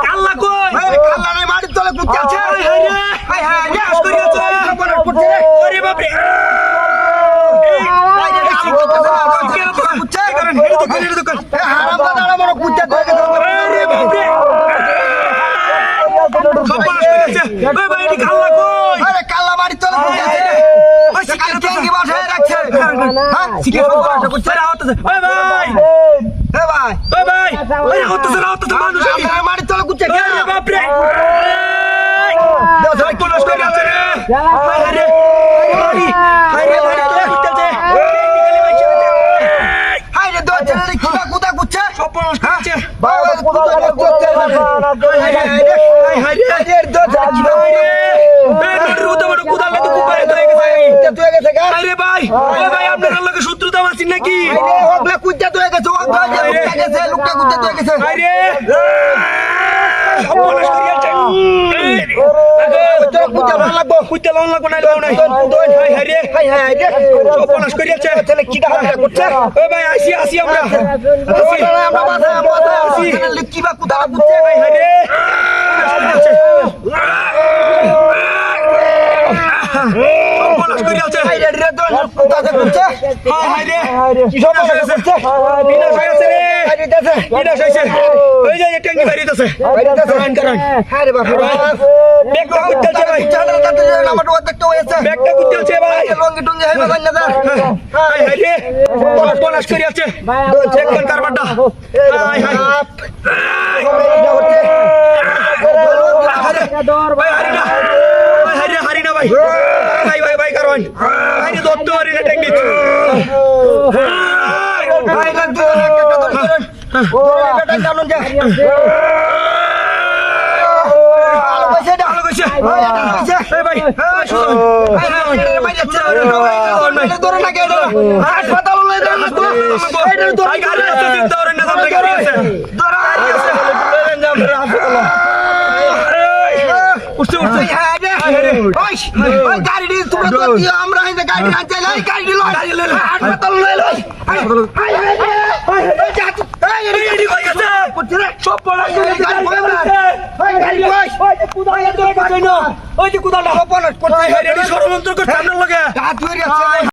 কাল্লা কই কাল্লা নাই মাটির তলে কুত্তা আছে হাই হাই গ্যাস করিয়াছে ওরে বাপ রে কাল্লা বাড়ির তলে মাটির তলে কুত্তা বাপরে শত্রুতা আছেন নাকি হারিনা ভাই ভাই ভাই ভাই কারণ দত্ত হারিনা টেকনিক গাড়ি আমরা গাড়ি ষড়যন্ত্র করছে আপনার লগে